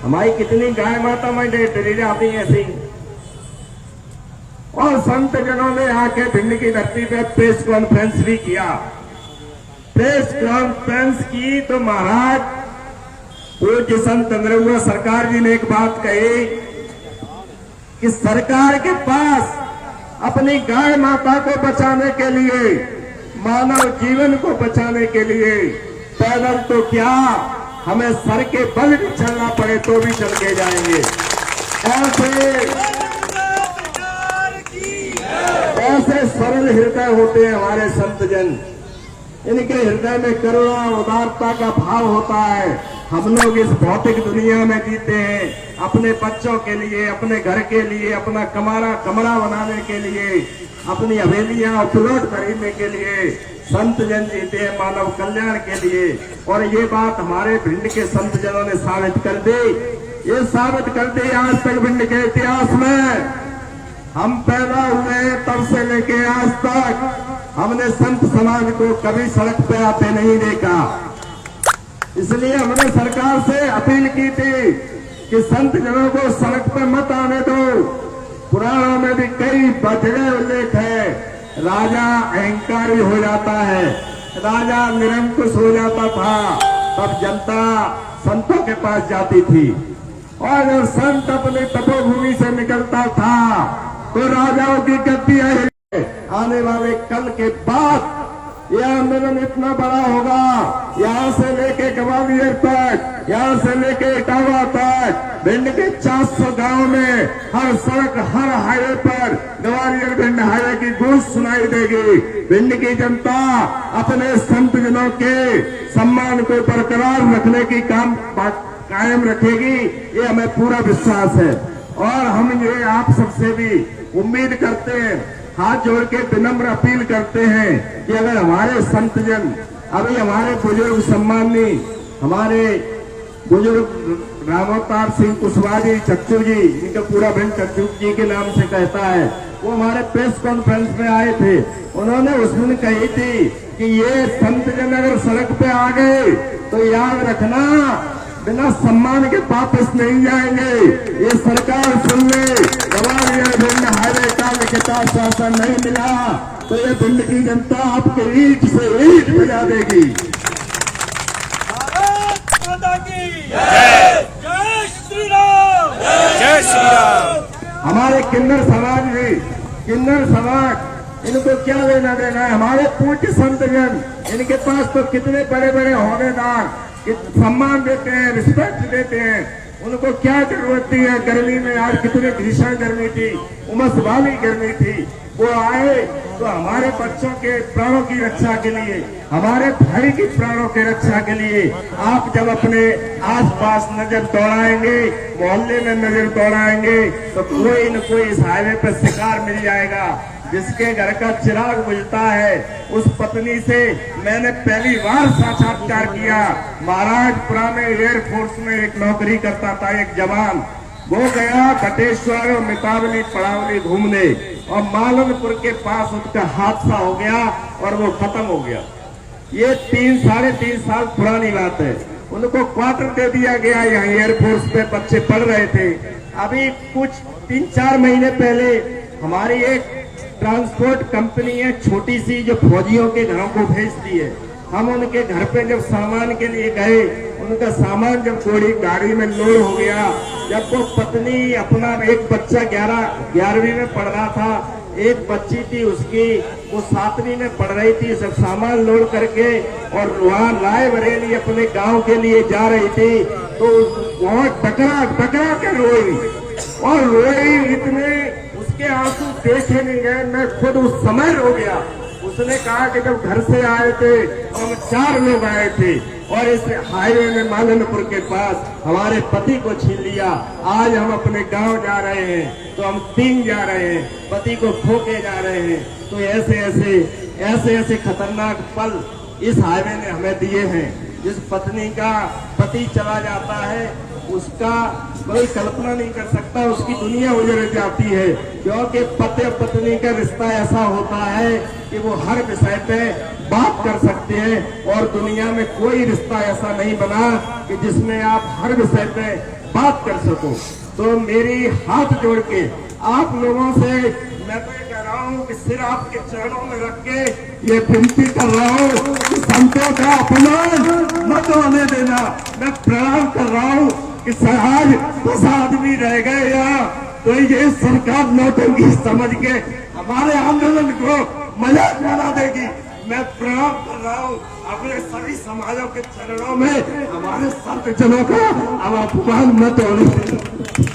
हमारी कितनी गाय माता डरी जाती है ऐसी। और संत जनों ने आके भिंड की धरती पे प्रेस कॉन्फ्रेंस भी किया। प्रेस कॉन्फ्रेंस की तो महाराज पूज्य संत नरेंद्र सरकार जी ने एक बात कही कि सरकार के पास अपनी गाय माता को बचाने के लिए, मानव जीवन को बचाने के लिए पैदल तो क्या, हमें सर के बल भी चलना पड़े तो भी चल के जाएंगे। ऐसे सरल हृदय होते हैं हमारे संत जन। इनके हृदय में करुणा उदारता का भाव होता है। हम लोग इस भौतिक दुनिया में जीते हैं अपने बच्चों के लिए, अपने घर के लिए, अपना कमरा बनाने के लिए, अपनी हवेलियां और प्लॉट खरीदने के लिए। संत जन जीते हैं मानव कल्याण के लिए। और ये बात हमारे भिंड के संत जनों ने साबित कर दी। ये साबित कर दी आज तक भिंड के इतिहास में हम पैदा हुए तब से लेके आज तक हमने संत समाज को कभी सड़क पे आते नहीं देखा। इसलिए हमने सरकार से अपील की थी कि संत जनों को सड़क पे मत आने दो। पुराणों में भी कई जगह उल्लेख है, राजा अहंकारी हो जाता है, राजा निरंकुश हो जाता था, तब जनता संतों के पास जाती थी। और जब संत अपनी तपोभूमि से निकलता था तो राजाओं की गद्दी है। आने वाले कल के बाद यह आंदोलन इतना बड़ा होगा, यहाँ से लेके ग्वालियर तक, यहाँ से लेके इटावा तक, भिंड के 400 गांव में हर सड़क, हर हाईवे पर ग्वालियर भिंड हाईवे की गूंज सुनाई देगी। भिंड की जनता अपने संत जनों के सम्मान को बरकरार रखने की काम कायम रखेगी, ये हमें पूरा विश्वास है। और हम ये आप सबसे भी उम्मीद करते हैं, हाथ जोड़ के विनम्र अपील करते हैं कि अगर हमारे संत जन, अभी हमारे बुजुर्ग सम्मानी, हमारे बुजुर्ग रामोतार सिंह कुशवाहा जी, चच्चू जी, इनका पूरा भिंड चच्चू जी के नाम से कहता है, वो हमारे प्रेस कॉन्फ्रेंस में आए थे। उन्होंने उस दिन कही थी कि ये संत जन अगर सड़क पे आ गए तो याद रखना बिना सम्मान के वापस नहीं जाएंगे। ये सरकार सुन ले, ग्वालियर भिंड हाईवे का लिखित शासन नहीं मिला तो ये भिंड की जनता आपके ईंट से ईंट बजा देगी। जय श्री राम, जय श्री राम। हमारे किन्नर समाज भी, किन्नर समाज, इनको क्या लेना देना है? हमारे पूज्य संत जन, इनके पास तो कितने बड़े बड़े ओहदेदार सम्मान देते हैं, रिस्पेक्ट देते हैं, उनको क्या जरूरत थी? है गर्मी में, आज कितनी भीषण गर्मी थी, उमस वाली गर्मी थी, वो आए तो हमारे बच्चों के प्राणों की रक्षा के लिए, हमारे भाई की प्राणों की रक्षा के लिए आप जब अपने आसपास नजर दौड़ाएंगे, मोहल्ले में नजर दौड़ाएंगे तो कोई न कोई इस हाईवे पर शिकार मिल जाएगा। जिसके घर का चिराग बुझता है उस पत्नी से मैंने पहली बार साक्षात्कार किया। महाराजपुरा में एयरफोर्स में एक नौकरी करता था एक जवान, वो गया बटेश्वर और मितावली पड़ावली घूमने और मालनपुर के पास उसका हादसा हो गया और वो खत्म हो गया। ये 3-3.5 साल पुरानी बात है। उनको क्वार्टर दे दिया गया, यहाँ एयरफोर्स पे बच्चे पढ़ रहे थे। अभी कुछ 3-4 महीने पहले हमारी एक ट्रांसपोर्ट कंपनी है छोटी सी, जो फौजियों के घरों को भेजती है। हम उनके घर पे जब सामान के लिए गए, उनका सामान जब थोड़ी गाड़ी में लोड हो गया, जब वो पत्नी अपना एक बच्चा 11वीं में पढ़ रहा था, एक बच्ची थी उसकी, वो 7वीं में पढ़ रही थी, सब सामान लोड करके और वहाँ रायबरेली अपने गांव के लिए जा रही थी, तो वहाँ टकरा के रोई और रोई इतने, उसके आंसू देखे नहीं गए, मैं खुद उस समय रो गया। उसने कहा कि जब घर से आए थे हम 4 लोग आए थे और इस हाईवे में मालनपुर के पास हमारे पति को छीन लिया। आज हम अपने गांव जा रहे हैं तो हम 3 जा रहे हैं, पति को खो के जा रहे हैं। तो ऐसे खतरनाक पल इस हाईवे ने हमें दिए हैं। जिस पत्नी का पति चला जाता है उसका कोई कल्पना नहीं कर सकता, उसकी दुनिया उजड़ जाती है, क्योंकि पति और पत्नी का रिश्ता ऐसा होता है कि वो हर विषय पे बात कर सकते हैं। और दुनिया में कोई रिश्ता ऐसा नहीं बना कि जिसमें आप हर विषय पे बात कर सको। तो मेरी हाथ जोड़ के आप लोगों से मैं तो ये कह रहा हूँ कि सिर आपके चरणों में रख के ये विनती कर रहा हूँ कि संतों का अपमान मत होने देना। मैं प्रणाम कर रहा हूँ कि आज 10 आदमी रह गए यहाँ, तो ये सरकार नौटंकी समझ के हमारे आंदोलन को मजाक बना देगी। मैं प्रणाम कर रहा हूँ अपने सभी समाजों के चरणों में, हमारे संत जनों का अब अपमान मत होने देना।